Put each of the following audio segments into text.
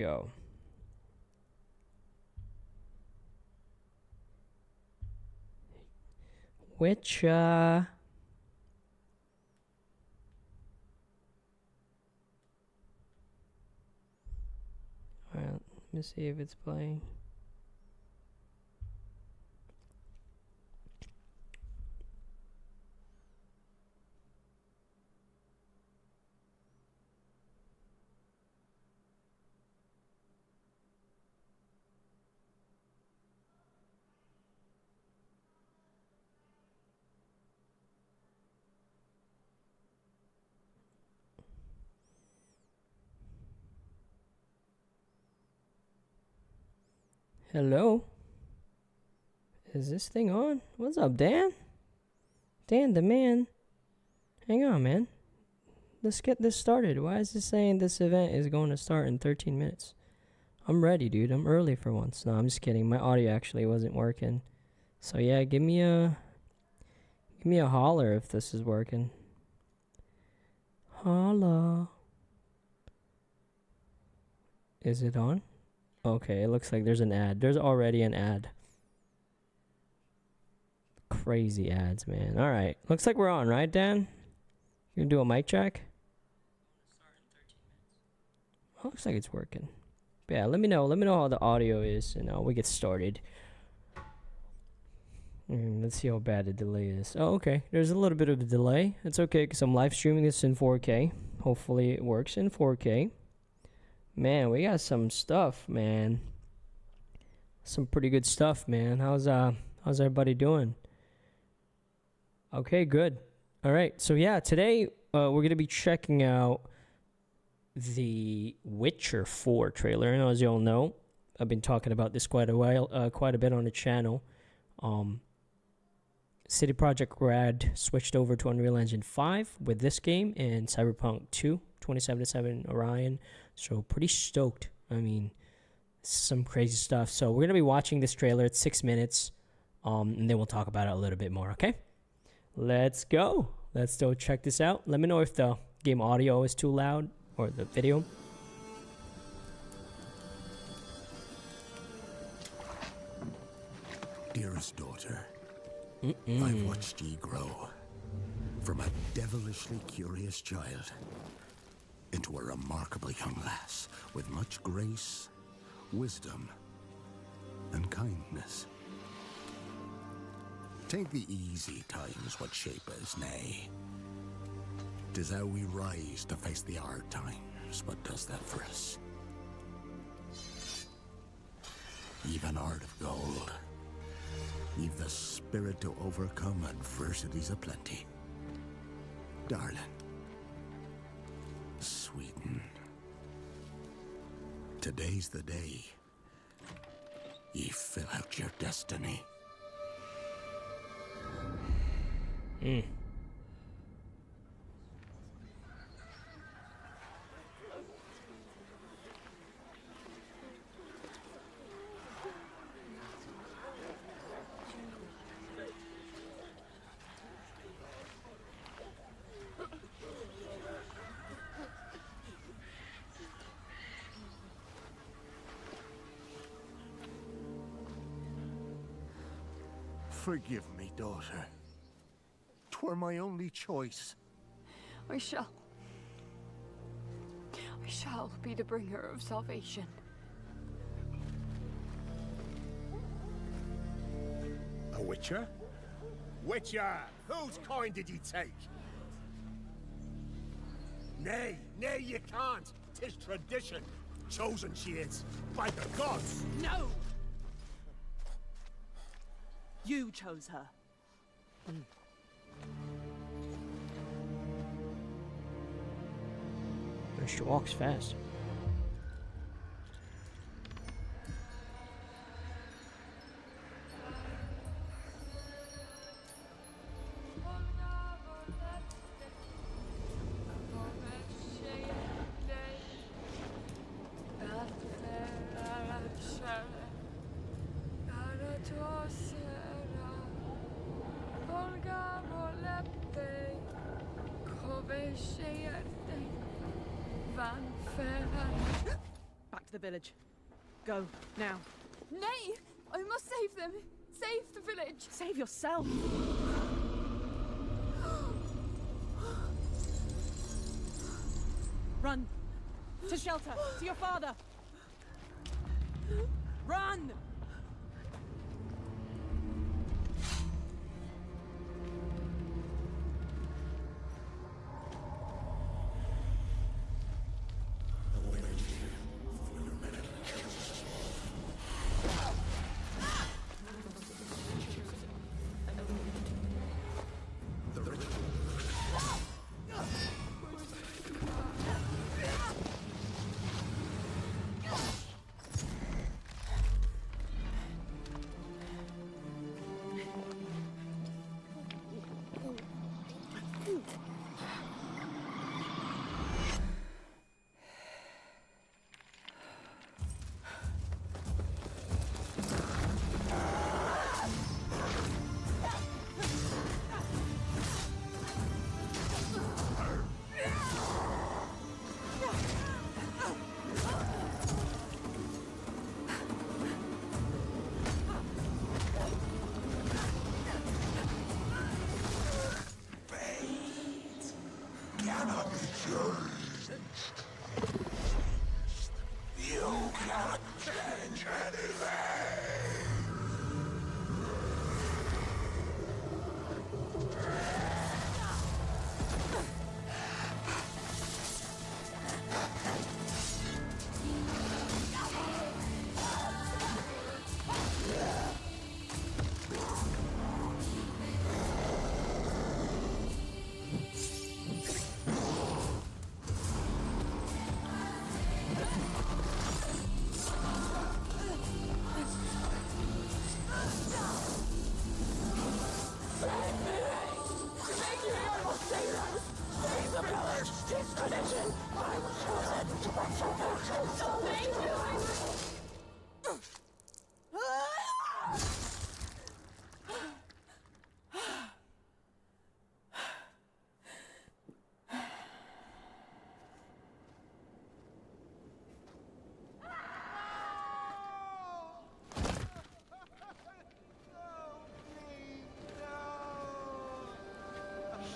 Go. Which alright, let me see if it's playing. Hello? Is this thing on? What's up, Dan? Dan the man. Hang on, man. Let's get this started. Why is it saying this event is going to start in 13 minutes? I'm ready, dude. I'm early for once. No, I'm just kidding. My audio actually wasn't working. So yeah, give me a holler if this is working. Holla. Is it on? Okay, it looks like there's an ad. There's already an ad. Crazy ads, man. All right. Looks like we're on, right, Dan? You gonna do a mic check? Oh, looks like it's working. But yeah, let me know. Let me know how the audio is, and we get started. Let's see how bad the delay is. Oh, okay. There's a little bit of a delay. It's okay because I'm live streaming this in 4K. Hopefully it works in 4K. Man, we got some stuff, man. Some pretty good stuff, man. How's everybody doing? Okay, good. All right. So yeah, today we're gonna be checking out the Witcher 4 trailer. And as you all know, I've been talking about this quite a bit on the channel. CD Projekt Red switched over to Unreal Engine 5 with this game and Cyberpunk 2077 Orion. So pretty stoked. I mean, some crazy stuff. So we're gonna be watching this trailer. It's 6 minutes, and then we'll talk about it a little bit more. Okay, let's go. Let's go check this out. Let me know if the game audio is too loud or the video. Dearest daughter, I've watched ye grow from a devilishly curious child into a remarkably young lass with much grace, wisdom, and kindness. Take the easy times what shape us, nay. 'Tis how we rise to face the hard times what does that for us. Ye've an heart of gold. Ye've the spirit to overcome adversities aplenty. Darling, sweeten. Today's the day ye fill out your destiny. Forgive me, daughter. 'Twere my only choice. I shall be the bringer of salvation. A witcher? Witcher, whose coin did ye take? Nay, you can't. 'Tis tradition. Chosen she is, by the gods. No! You chose her. She walks fast. Back to the village. Go, now. Nay! I must save them! Save the village! Save yourself! Run! To shelter! To your father! Run!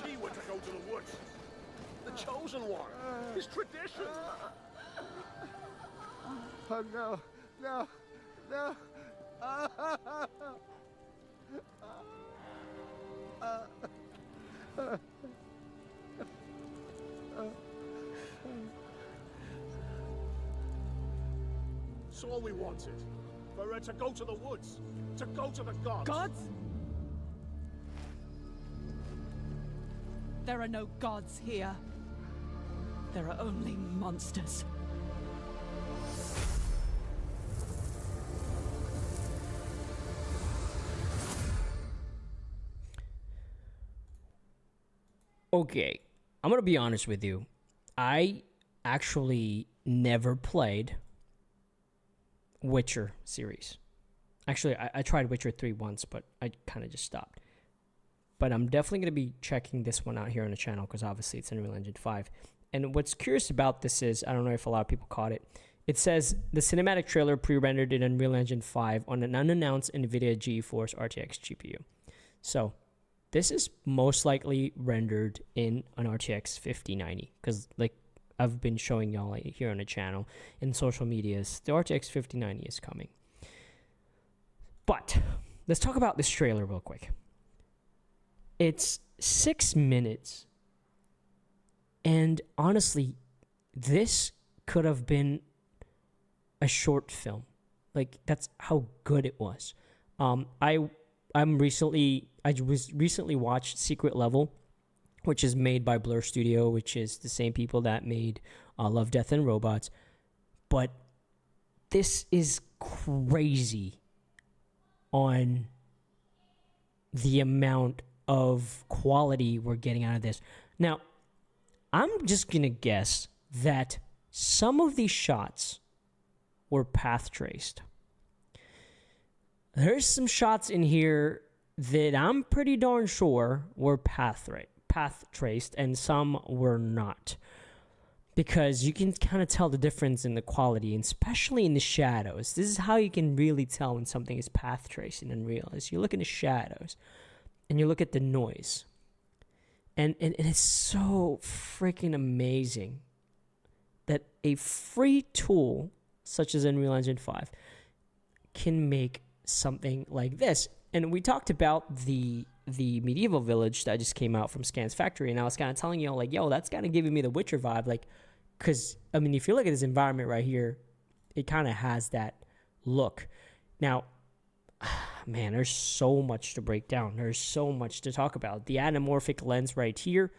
She went to go to the woods. The chosen one. His tradition. Oh no, no, no. It's all we wanted. For her to go to the woods. To go to the gods. Gods? There are no gods here. There are only monsters. Okay, I'm gonna be honest with you. I actually never played Witcher series. Actually, I tried Witcher 3 once, but I kind of just stopped. But I'm definitely going to be checking this one out here on the channel because obviously it's Unreal Engine 5. And what's curious about this is, I don't know if a lot of people caught it. It says the cinematic trailer pre-rendered in Unreal Engine 5 on an unannounced NVIDIA GeForce RTX GPU. So this is most likely rendered in an RTX 5090 because like I've been showing y'all here on the channel in social medias, the RTX 5090 is coming. But let's talk about this trailer real quick. It's 6 minutes. And honestly, this could have been a short film. Like that's how good it was. I recently watched Secret Level, which is made by Blur Studio, which is the same people that made Love, Death, and Robots. But this is crazy on the amount of quality we're getting out of this. Now, I'm just going to guess that some of these shots were path traced. There's some shots in here that I'm pretty darn sure were path traced, and some were not. because you can kind of tell the difference in the quality, and especially in the shadows. This is how you can really tell when something is path tracing and real. Is you look in the shadows and you look at the noise. And it's so freaking amazing that a free tool such as Unreal Engine 5 can make something like this. And we talked about the medieval village that just came out from Scan's Factory, and I was kind of telling you, like, yo, that's kind of giving me the Witcher vibe, like, because, I mean, if you look at this environment right here, it kind of has that look. Now, man, there's so much to break down. There's so much to talk about. The anamorphic lens right here,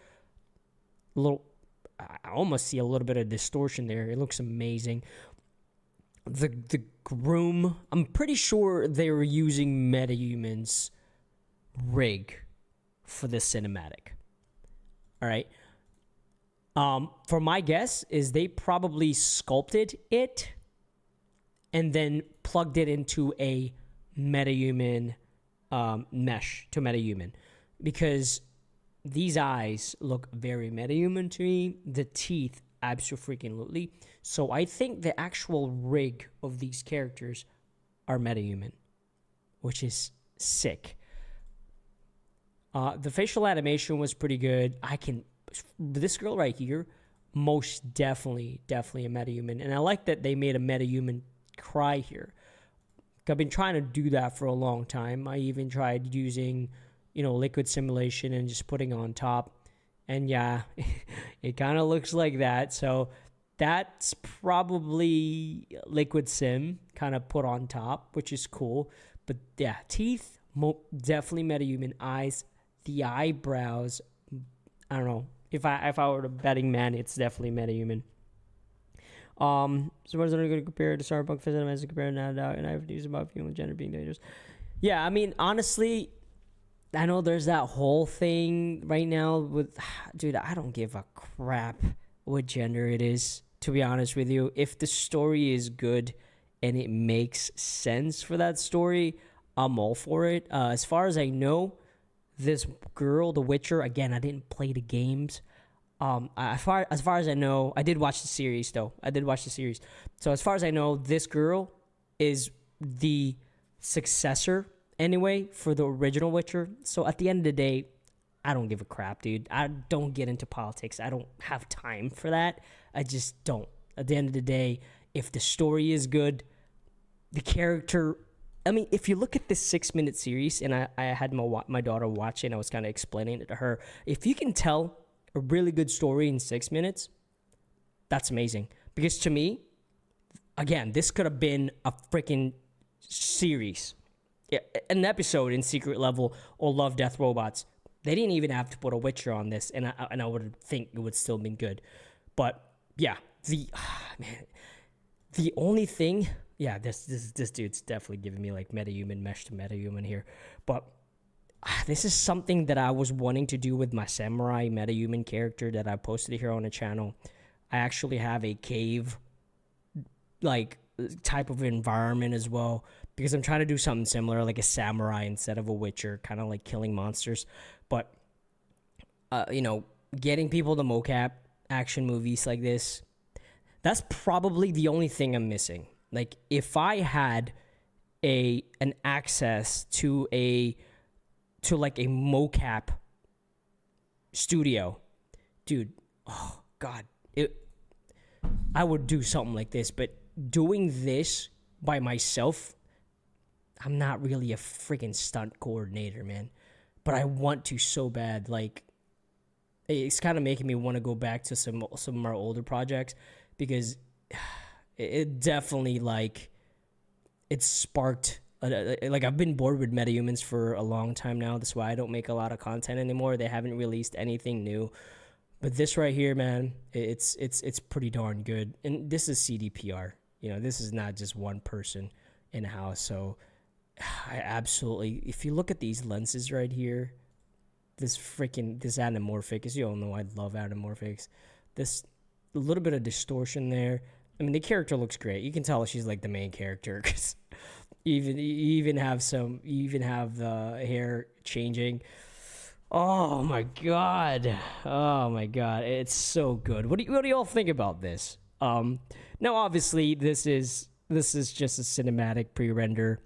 I almost see a little bit of distortion there. It looks amazing. The groom, I'm pretty sure they were using MetaHuman's rig for this cinematic. All right. For my guess is they probably sculpted it and then plugged it into a MetaHuman mesh to MetaHuman, because these eyes look very MetaHuman to me. The teeth, absolutely. So I think the actual rig of these characters are MetaHuman, which is sick. The facial animation was pretty good. This girl right here, most definitely a MetaHuman. And I like that they made a MetaHuman cry here. I've been trying to do that for a long time. I even tried using, liquid simulation and just putting on top. And yeah, it kind of looks like that. So that's probably liquid sim kind of put on top, which is cool. But yeah, teeth, definitely MetaHuman. Eyes, the eyebrows, I don't know. If I were a betting man, it's definitely MetaHuman. So what is it going to compare to Cyberpunk Physical as compared now, and I have news about female gender being dangerous. Yeah, I mean, honestly, I know there's that whole thing right now with, dude, I don't give a crap what gender it is, to be honest with you. If the story is good and it makes sense for that story, I'm all for it. As far as I know, this girl, the Witcher, again, I didn't play the games. As far as I know, I did watch the series, though. So as far as I know, this girl is the successor, anyway, for the original Witcher. So at the end of the day, I don't give a crap, dude. I don't get into politics. I don't have time for that. I just don't. At the end of the day, if the story is good, the character... I mean, if you look at this 6-minute series, and I had my daughter watch it, and I was kind of explaining it to her, if you can tell a really good story in 6 minutes, that's amazing. Because to me, again, this could have been a freaking series, an episode in Secret Level or Love, Death, Robots. They didn't even have to put a Witcher on this, and I would think it would still been good. But yeah, the only thing. Yeah, this dude's definitely giving me like MetaHuman mesh to MetaHuman here. But this is something that I was wanting to do with my samurai MetaHuman character that I posted here on the channel. I actually have a cave like type of environment as well, because I'm trying to do something similar, like a samurai instead of a Witcher, kind of like killing monsters. But getting people to mocap action movies like this, that's probably the only thing I'm missing. Like, if I had an access to like a mocap studio, dude, oh god, I would do something like this. But doing this by myself, I'm not really a freaking stunt coordinator, man. But I want to so bad. Like, it's kind of making me want to go back to some of our older projects, because it definitely, like, it sparked, like, I've been bored with MetaHumans for a long time now. That's why I don't make a lot of content anymore. They haven't released anything new. But this right here, man, it's pretty darn good. And this is CDPR. This is not just one person in a house. So I absolutely, if you look at these lenses right here, this anamorphic, as you all know, I love anamorphics. This a little bit of distortion there. I mean, the character looks great. You can tell she's like the main character, because you even have the hair changing. Oh my god. Oh my god. It's so good. What do y'all think about this? Now obviously this is just a cinematic pre-render.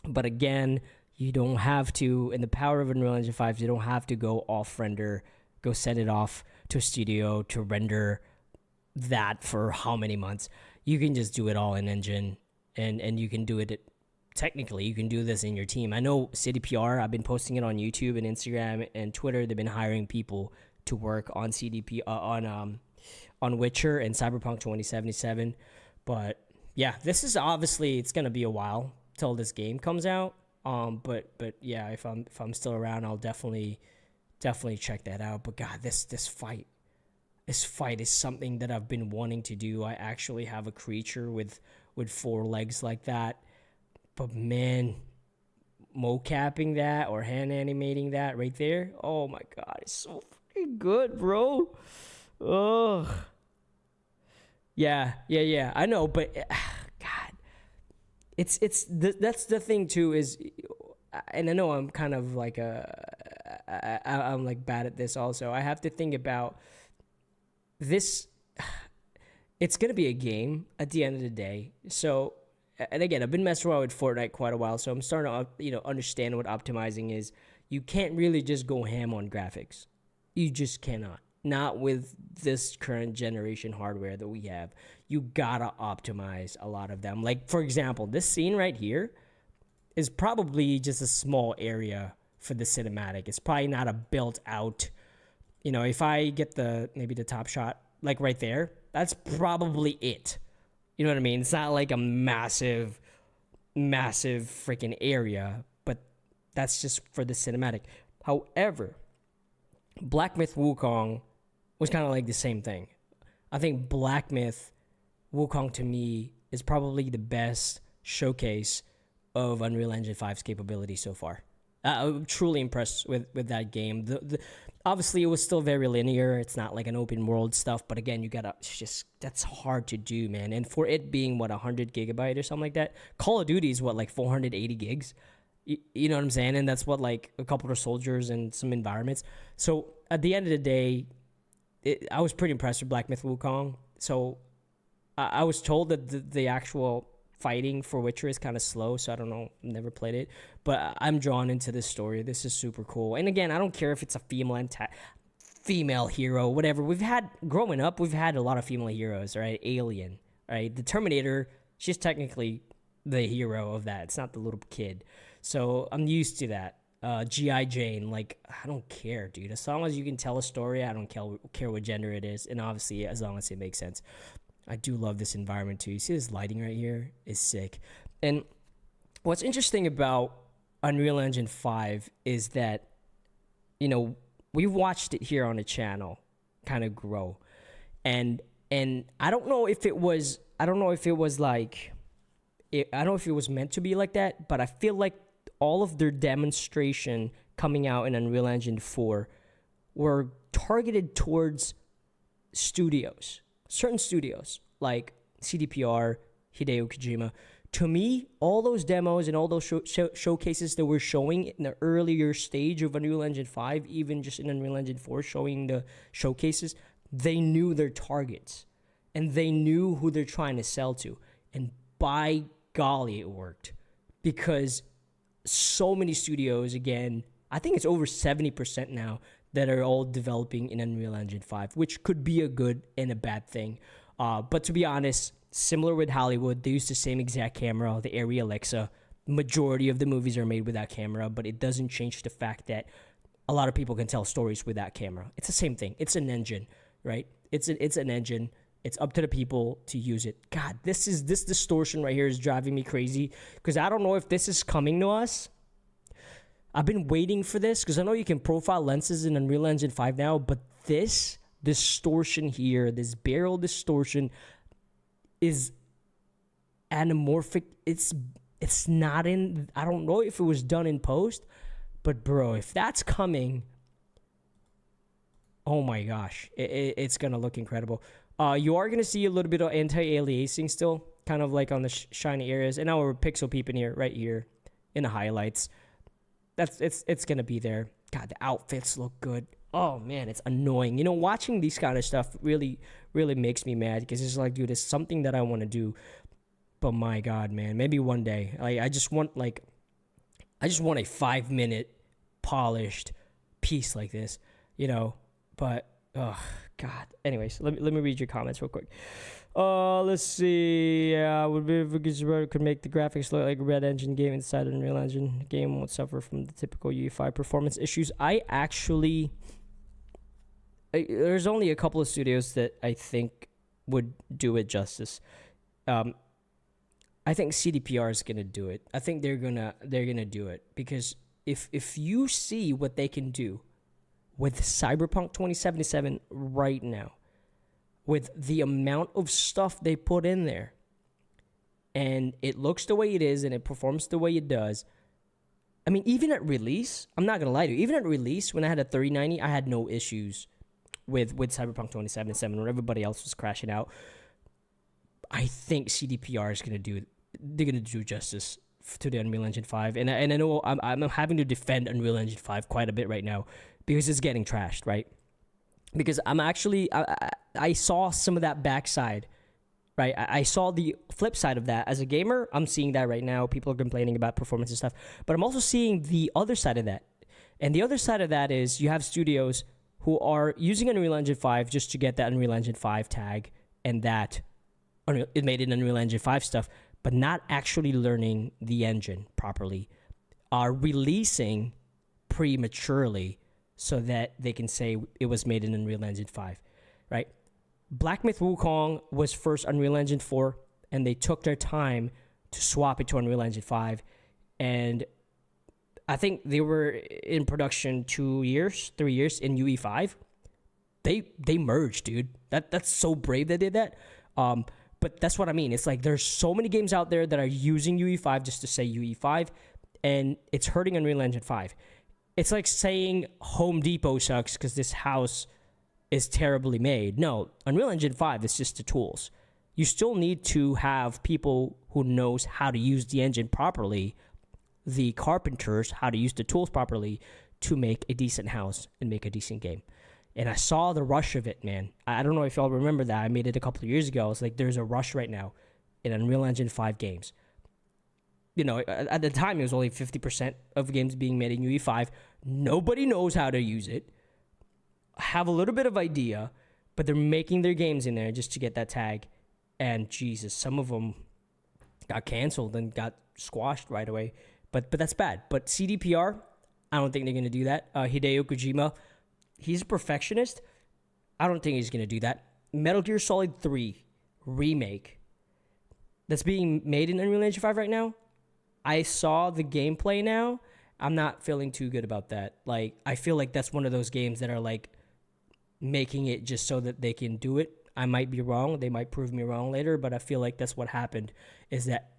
But again, you don't have to, in the power of Unreal Engine 5, you don't have to go off render, go send it off to a studio to render that for how many months. You can just do it all in Engine, and you can do it technically. You can do this in your team. I know CDPR, I've been posting it on YouTube and Instagram and Twitter. They've been hiring people to work on CDP on Witcher and Cyberpunk 2077. But yeah, this is obviously, it's gonna be a while till this game comes out. But yeah, if I'm still around, I'll definitely check that out. But God, this fight is something that I've been wanting to do. I actually have a creature with 4 legs like that. But man, mocapping that or hand animating that right there, oh my God, it's so fucking good, bro. Ugh. Yeah, I know, but God, that's the thing too is, and I know I'm kind of like I'm like bad at this also. I have to think about this. It's gonna be a game at the end of the day, so. And again, I've been messing around with Fortnite quite a while, so I'm starting to, understand what optimizing is. You can't really just go ham on graphics. You just cannot. Not with this current generation hardware that we have. You gotta optimize a lot of them. Like, for example, this scene right here is probably just a small area for the cinematic. It's probably not a built out, if I get maybe the top shot, like right there, that's probably it. You know what I mean? It's not like a massive freaking area, but that's just for the cinematic. However, Black Myth Wukong was kind of like the same thing. I think Black Myth Wukong to me is probably the best showcase of Unreal Engine 5's capability so far. I'm truly impressed with that game. Obviously, it was still very linear. It's not like an open world stuff, but again, that's hard to do, man. And for it being 100 gigabyte or something like that, Call of Duty is like 480 gigs. You know what I'm saying? And that's like a couple of soldiers and some environments. So at the end of the day, I was pretty impressed with Black Myth Wukong. So I was told that the actual fighting for Witcher is kind of slow, so I don't know, never played it, but I'm drawn into this story. This is super cool. And again, I don't care if it's a female hero, whatever. Growing up, we've had a lot of female heroes, right? Alien, right? The Terminator, she's technically the hero of that. It's not the little kid. So I'm used to that. G.I. Jane, like, I don't care, dude. As long as you can tell a story, I don't care what gender it is. And obviously, as long as it makes sense. I do love this environment too. You see this lighting right here is sick. And what's interesting about Unreal Engine 5 is that, we've watched it here on the channel kind of grow. And I don't know if it was meant to be like that, but I feel like all of their demonstration coming out in Unreal Engine 4 were targeted towards studios. Certain studios like CDPR, Hideo Kojima. To me, all those demos and all those showcases that we're showing in the earlier stage of Unreal Engine 5, even just in Unreal Engine 4 showing the showcases, they knew their targets and they knew who they're trying to sell to. And by golly, it worked, because so many studios, again, I think it's over 70% now, that are all developing in Unreal Engine 5, which could be a good and a bad thing. But to be honest, similar with Hollywood, they use the same exact camera, the Arri Alexa. Majority of the movies are made with that camera, but it doesn't change the fact that a lot of people can tell stories with that camera. It's the same thing. It's an engine, right? It's an engine. It's up to the people to use it. God, this distortion right here is driving me crazy, because I don't know if this is coming to us. I've been waiting for this, because I know you can profile lenses in Unreal Engine 5 now, but this distortion here, this barrel distortion, is anamorphic. It's not in, I don't know if it was done in post, but bro, if that's coming, oh my gosh, it's gonna look incredible. You are gonna see a little bit of anti-aliasing still, kind of like on the shiny areas, and now we're pixel peeping here, right here, in the highlights. it's gonna be there. God, the outfits look good. Oh man, it's annoying. You know, watching these kind of stuff really makes me mad because it's like, dude, it's something that I want to do, but my God, man, maybe one day. I just want a 5-minute polished piece like this, you know. But oh God. Anyways, let me read your comments real quick. Let's see. Yeah, would be if it could make the graphics look like a Red Engine game inside an Unreal Engine game won't suffer from the typical UE5 performance issues. There's only a couple of studios that I think would do it justice. I think CDPR is gonna do it. I think they're gonna do it because if you see what they can do with Cyberpunk 2077 right now, with the amount of stuff they put in there, and it looks the way it is and it performs the way it does. I mean, even at release, I'm not gonna lie to you, even at release when I had a 3090, I had no issues with Cyberpunk 2077 when everybody else was crashing out. I think CDPR is gonna do justice to the Unreal Engine 5, and I know I'm having to defend Unreal Engine 5 quite a bit right now because it's getting trashed, right? Because I saw some of that backside, right? I saw the flip side of that. As a gamer, I'm seeing that right now. People are complaining about performance and stuff, but I'm also seeing the other side of that. And the other side of that is you have studios who are using Unreal Engine 5 just to get that Unreal Engine 5 tag and that it made it Unreal Engine 5 stuff, but not actually learning the engine properly, are releasing prematurely so that they can say it was made in Unreal Engine 5, right? Black Myth Wukong was first Unreal Engine 4, and they took their time to swap it to Unreal Engine 5, and I think they were in production 3 years in UE5. They merged, dude. That's so brave they did that. But that's what I mean. It's like there's so many games out there that are using UE5 just to say UE5, and it's hurting Unreal Engine 5. It's like saying Home Depot sucks because this house is terribly made. No, Unreal Engine 5 is just the tools. You still need to have people who knows how to use the engine properly, the carpenters, how to use the tools properly to make a decent house and make a decent game. And I saw the rush of it, man. I don't know if y'all remember that. I made it a couple of years ago. It's like there's a rush right now in Unreal Engine 5 games. You know, at the time, it was only 50% of games being made in UE5. Nobody knows how to use it. Have a little bit of idea, but they're making their games in there just to get that tag. And Jesus, some of them got canceled and got squashed right away. But that's bad. But CDPR, I don't think they're going to do that. Hideo Kojima, he's a perfectionist. I don't think he's going to do that. Metal Gear Solid 3 remake that's being made in Unreal Engine 5 right now. I saw the gameplay now. I'm not feeling too good about that. Like, I feel like that's one of those games that are like making it just so that they can do it. I might be wrong. They might prove me wrong later, but I feel like that's what happened, is that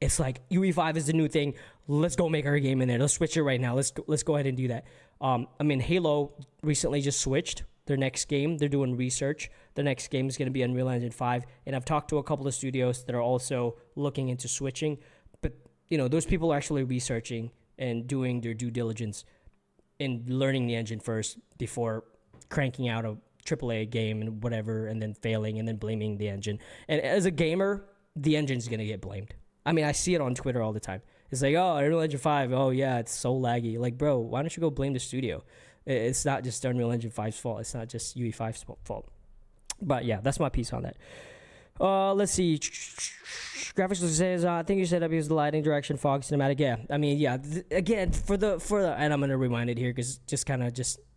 it's like UE5 is the new thing. Let's go make our game in there. Let's switch it right now. Let's go ahead and do that. I mean, Halo recently just switched their next game. They're doing research. The next game is going to be Unreal Engine 5. And I've talked to a couple of studios that are also looking into switching. But, you know, those people are actually researching and doing their due diligence in learning the engine first before cranking out a AAA game and whatever, and then failing and then blaming the engine. And as a gamer, the engine's going to get blamed. I mean, I see it on Twitter all the time. It's like, oh, Unreal Engine 5, oh yeah, it's so laggy. Like, bro, why don't you go blame the studio? It's not just Unreal Engine 5's fault. It's not just UE5's fault. But yeah, that's my piece on that. Let's see. Graphics says, I think you said because the lighting, direction, fog, cinematic. Yeah, I mean, yeah. Again, for the, and I'm gonna rewind it here because just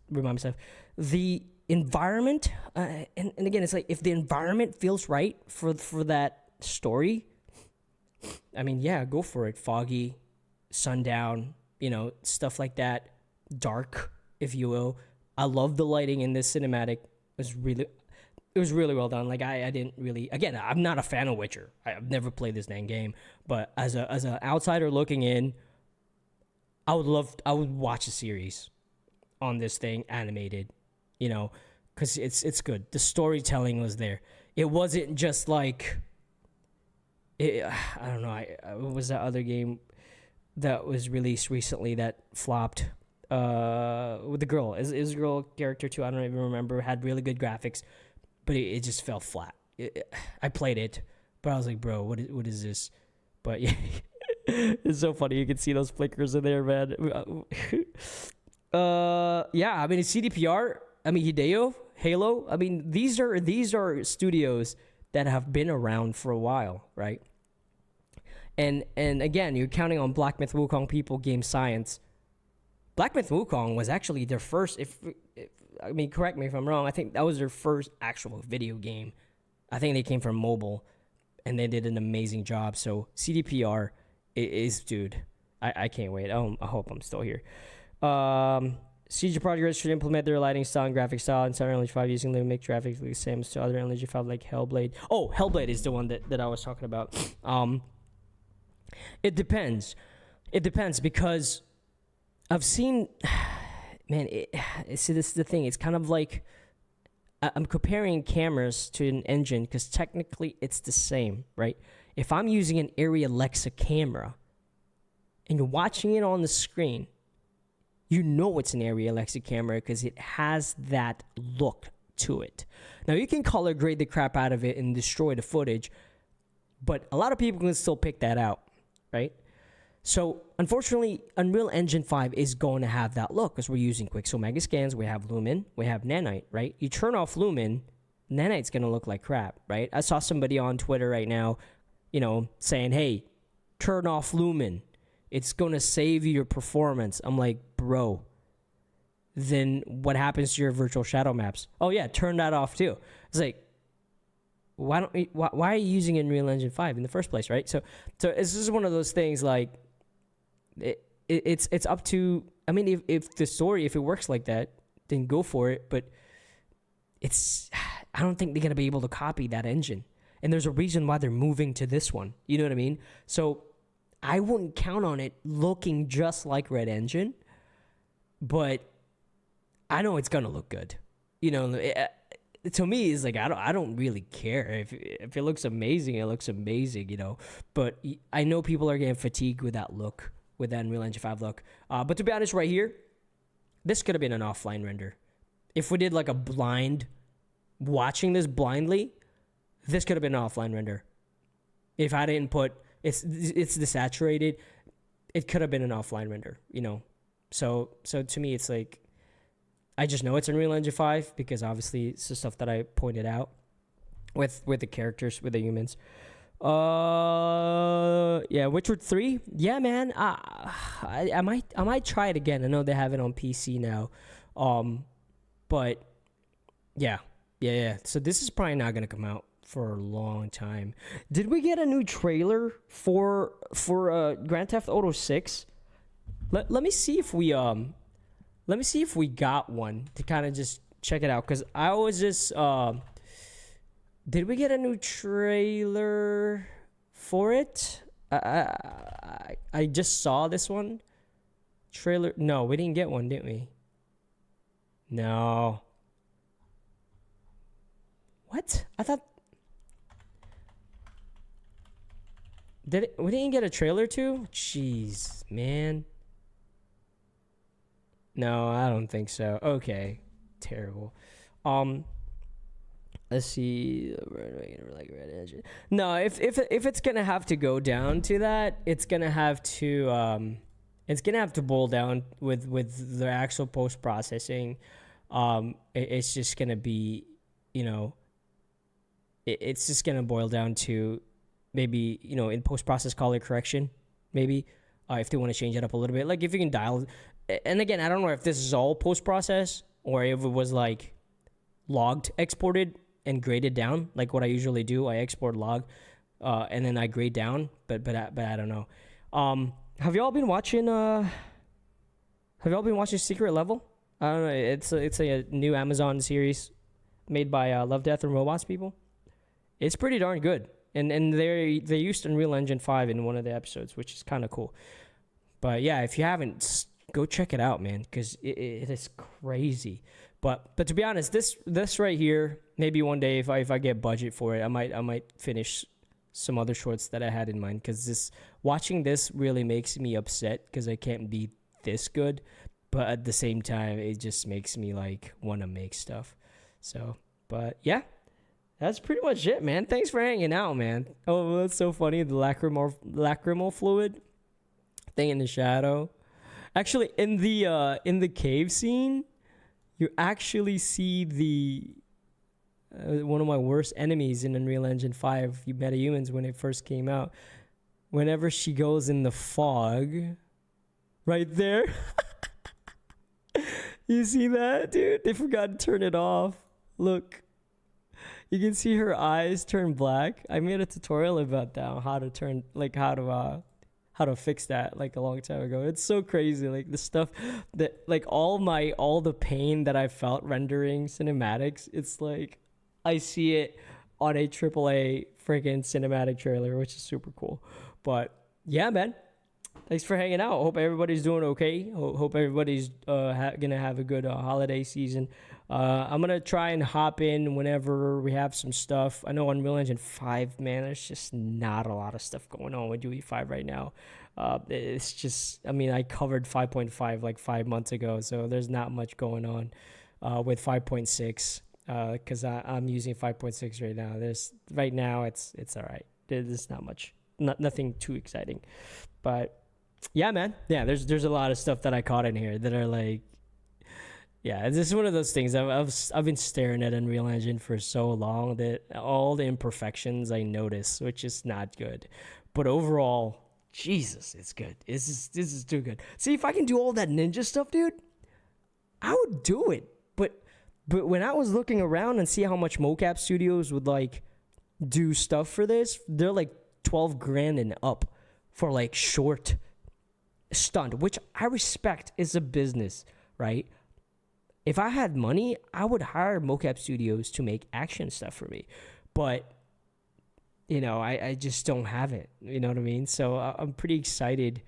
remind myself the environment. And again, it's like if the environment feels right for that story. I mean, yeah, go for it. Foggy, sundown, you know, stuff like that. Dark, if you will. I love the lighting in this cinematic. It was really well done. Like I didn't really. Again, I'm not a fan of Witcher. I've never played this dang game. But as an outsider looking in, I would watch a series on this thing animated. You know, because it's good. The storytelling was there. It wasn't just like. I don't know. What was that other game? that was released recently that flopped. With the girl, is a girl character too. I don't even remember. Had really good graphics, but it just fell flat. I played it, but I was like, bro, what is this? But yeah, it's so funny. You can see those flickers in there, man. Yeah, I mean, CDPR. I mean, Halo. I mean, these are studios that have been around for a while, right? And again, you're counting on Black Myth Wukong people, Game Science. Black Myth Wukong was actually their first, if I mean, correct me if I'm wrong, I think that was their first actual video game. I think they came from mobile, and they did an amazing job. So CDPR is, dude, I can't wait. I hope I'm still here. CG Projekt should implement their lighting style and graphic style inside Unreal Engine 5 using the make graphics the same as to other Unreal Engine 5 like Hellblade. Oh, Hellblade is the one that I was talking about. It depends. It depends because I've seen, man, see, this is the thing. It's kind of like I'm comparing cameras to an engine because technically it's the same, right? If I'm using an Arri Alexa camera and you're watching it on the screen, you know it's an Arri Alexa camera because it has that look to it. Now, you can color grade the crap out of it and destroy the footage, but a lot of people can still pick that out, right? So, unfortunately, Unreal Engine 5 is going to have that look because we're using Quixel Mega Scans, we have Lumen, we have Nanite, right? You turn off Lumen, Nanite's going to look like crap, right? I saw somebody on Twitter right now, saying, hey, turn off Lumen. It's going to save you your performance. I'm like, bro, then what happens to your virtual shadow maps? Oh, yeah, turn that off too. It's like, why are you using Unreal Engine 5 in the first place, right? So this is one of those things like, it's up to, I mean, if the story, if it works like that, then go for it. But I don't think they're going to be able to copy that engine. And there's a reason why they're moving to this one. You know what I mean? So I wouldn't count on it looking just like Red Engine, but I know it's going to look good. To me, it's like, I don't really care. If it looks amazing, it looks amazing, But I know people are getting fatigued with that look, with that Unreal Engine 5 look. But to be honest, right here, this could have been an offline render. If we did like a blind, watching this blindly, this could have been an offline render. If I didn't put, it's desaturated, it could have been an offline render, So to me, it's like, I just know it's Unreal Engine 5 because obviously it's the stuff that I pointed out with the characters, with the humans. Yeah, Witcher 3. Yeah, man. I might try it again. I know they have it on PC now. But yeah. So this is probably not gonna come out for a long time. Did we get a new trailer for Grand Theft Auto 6? Let me see if we got one to kind of just check it out, because I was just did we get a new trailer for it? I just saw this one trailer. No, we didn't get one, didn't we? No. What? I thought we didn't get a trailer too? Jeez, man. No, I don't think so. Okay. Terrible. Let's see. Like Red Engine. No, if it's gonna have to go down to that, it's gonna have to boil down with the actual post processing. It's just gonna be, it's just gonna boil down to maybe, in post process color correction, maybe if they want to change it up a little bit. Like if you can dial. And again, I don't know if this is all post-process or if it was like logged, exported, and graded down, like what I usually do. I export log, and then I grade down. But I don't know. Have y'all been watching? Secret Level? I don't know. It's a new Amazon series made by Love, Death, and Robots people. It's pretty darn good, and they used Unreal Engine 5 in one of the episodes, which is kind of cool. But yeah, if you haven't, go check it out, man, because it is crazy. But to be honest, this right here, maybe one day if I get budget for it, I might finish some other shorts that I had in mind, because watching this really makes me upset because I can't be this good, but at the same time it just makes me like want to make stuff. So, but yeah, that's pretty much it, man. Thanks for hanging out, man. Oh, that's so funny. The lacrimal fluid thing in the shadow. Actually, in the cave scene, you actually see the one of my worst enemies in Unreal Engine 5, you metahumans, when it first came out. Whenever she goes in the fog, right there. You see that, dude? They forgot to turn it off. Look. You can see her eyes turn black. I made a tutorial about that, on how to fix that like a long time ago. It's so crazy, like the stuff that like all the pain that I felt rendering cinematics, it's like I see it on a AAA freaking cinematic trailer, which is super cool. But yeah, man, thanks for hanging out. Hope everybody's doing okay. Hope everybody's gonna have a good holiday season. I'm gonna try and hop in whenever we have some stuff. I know Unreal Engine 5, man, there's just not a lot of stuff going on with UE5 right now. It's just, I mean, I covered 5.5 like 5 months ago, so there's not much going on with 5.6 because I'm using 5.6 right now. Right now it's all right. There's not much, nothing too exciting, but yeah, man, yeah, there's a lot of stuff that I caught in here that are like. Yeah, this is one of those things. I've been staring at Unreal Engine for so long that all the imperfections I notice, which is not good. But overall, Jesus, it's good. This is too good. See, if I can do all that ninja stuff, dude, I would do it. But when I was looking around and see how much mocap studios would like do stuff for this, they're like 12 grand and up for like short stunt, which I respect is a business, right? If I had money, I would hire mocap studios to make action stuff for me. But, you know, I just don't have it. You know what I mean? So I'm pretty excited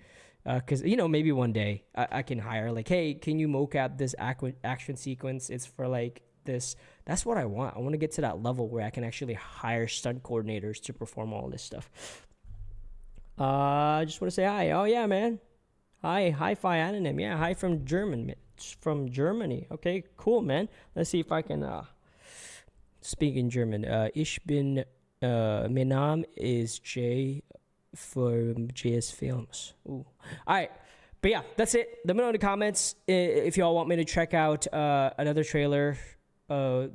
because, you know, maybe one day I can hire like, hey, can you mocap this action sequence? It's for like this. That's what I want. I want to get to that level where I can actually hire stunt coordinators to perform all this stuff. I just want to say hi. Oh, yeah, man. Hi-Fi Anonym. Yeah, hi from Germany. Okay, cool, man. Let's see if I can speak in German. Ich bin mein Name is Jay from JSFILMZ. Ooh. All right, but yeah, that's it. Let me know in the comments if y'all want me to check out another trailer,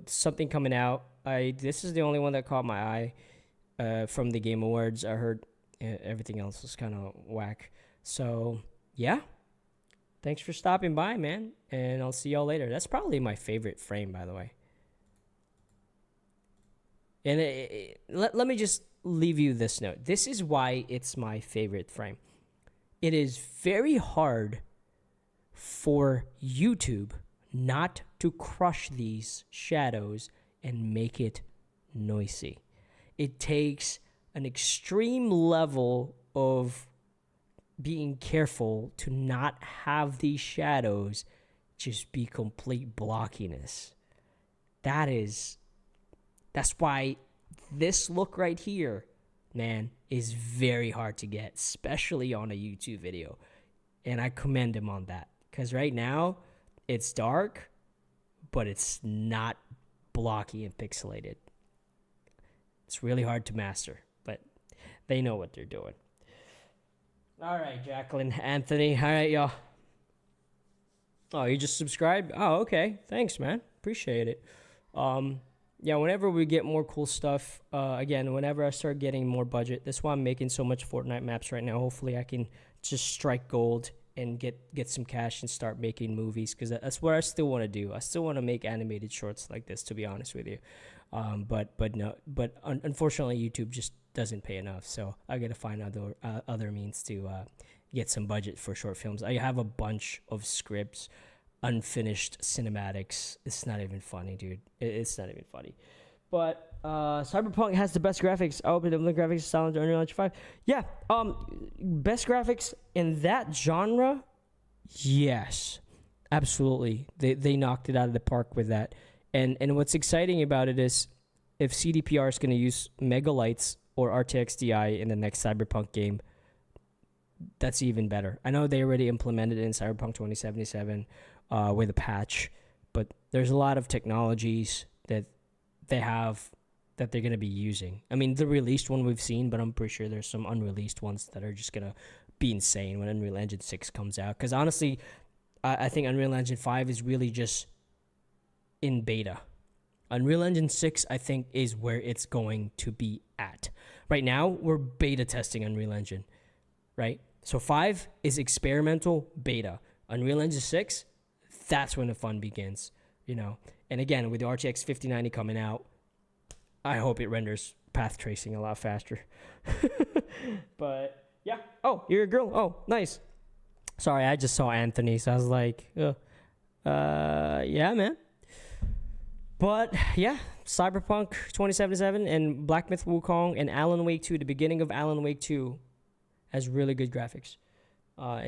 something coming out. This is the only one that caught my eye from the Game Awards. I heard everything else was kind of whack. So yeah. Thanks for stopping by, man, and I'll see y'all later. That's probably my favorite frame, by the way. And let me just leave you this note. This is why it's my favorite frame. It is very hard for YouTube not to crush these shadows and make it noisy. It takes an extreme level of being careful to not have these shadows just be complete blockiness. That's why this look right here, man, is very hard to get, especially on a YouTube video. And I commend him on that. Because right now, it's dark, but it's not blocky and pixelated. It's really hard to master, but they know what they're doing. All right, Jacqueline, Anthony. All right, y'all. Oh, you just subscribed? Oh, okay. Thanks, man. Appreciate it. Yeah, whenever we get more cool stuff, again, whenever I start getting more budget, that's why I'm making so much Fortnite maps right now. Hopefully I can just strike gold and get some cash and start making movies, because that's what I still want to do. I still want to make animated shorts like this, to be honest with you. But unfortunately, YouTube just doesn't pay enough, so I gotta find other means to get some budget for short films. I have a bunch of scripts, unfinished cinematics. It's not even funny, dude. It's not even funny. But Cyberpunk has the best graphics. I hope the graphics is solid to Unreal Engine 5. Yeah, best graphics in that genre. Yes, absolutely. They knocked it out of the park with that. And what's exciting about it is if CDPR is going to use megalights or RTX Ti in the next Cyberpunk game, that's even better. I know they already implemented it in Cyberpunk 2077 with a patch, but there's a lot of technologies that they have that they're going to be using. I mean, the released one we've seen, but I'm pretty sure there's some unreleased ones that are just going to be insane when Unreal Engine 6 comes out. Because honestly, I think Unreal Engine 5 is really just in beta. Unreal Engine 6, I think, is where it's going to be at. Right now, we're beta testing Unreal Engine, right? So 5 is experimental beta. Unreal Engine 6, that's when the fun begins, you know? And again, with the RTX 5090 coming out, I hope it renders path tracing a lot faster. But, yeah. Oh, you're a girl. Oh, nice. Sorry, I just saw Anthony, so I was like, yeah, man. But, yeah, Cyberpunk 2077 and Black Myth Wukong and Alan Wake 2, the beginning of Alan Wake 2, has really good graphics,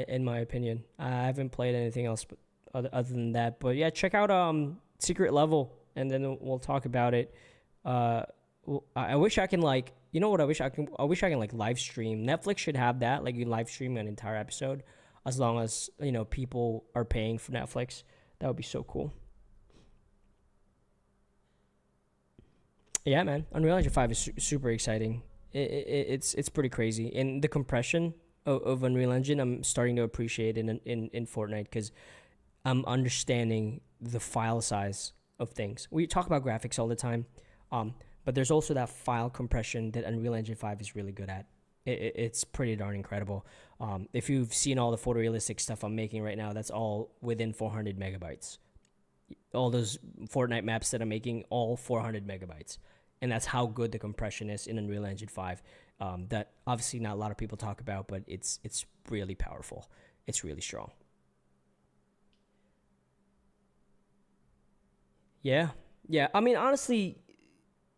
in my opinion. I haven't played anything else other than that. But, yeah, check out Secret Level, and then we'll talk about it. I wish I can, like, you know what I wish I can like live stream. Netflix should have that, like you live stream an entire episode, as long as, you know, people are paying for Netflix. That would be so cool. Yeah, man, Unreal Engine 5 is super exciting. It's pretty crazy, and the compression of Unreal Engine, I'm starting to appreciate in Fortnite, because I'm understanding the file size of things. We talk about graphics all the time, but there's also that file compression that Unreal Engine 5 is really good at. It's pretty darn incredible. If you've seen all the photorealistic stuff I'm making right now, that's all within 400 megabytes. All those Fortnite maps that I'm making, all 400 megabytes. And that's how good the compression is in Unreal Engine 5. That obviously not a lot of people talk about, but it's really powerful. It's really strong. Yeah. I mean, honestly,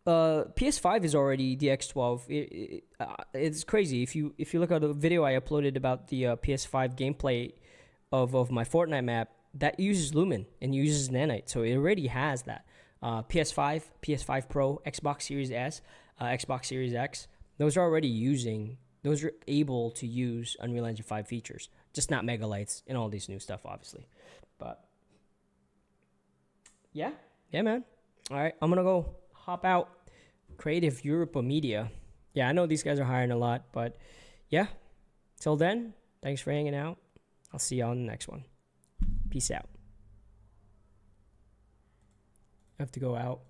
PS5 is already the X12. It's crazy. If you look at the video I uploaded about the PS5 gameplay of my Fortnite map, that uses Lumen and uses Nanite, so it already has that. PS5, PS5 Pro, Xbox Series S, Xbox Series X, those are able to use Unreal Engine 5 features, just not megalights and all these new stuff, obviously. But yeah, man. All right, I'm gonna go hop out. Creative Europa Media. Yeah, I know these guys are hiring a lot, but yeah. Till then, thanks for hanging out. I'll see you on the next one. Peace out. I have to go out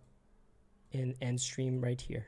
and end stream right here.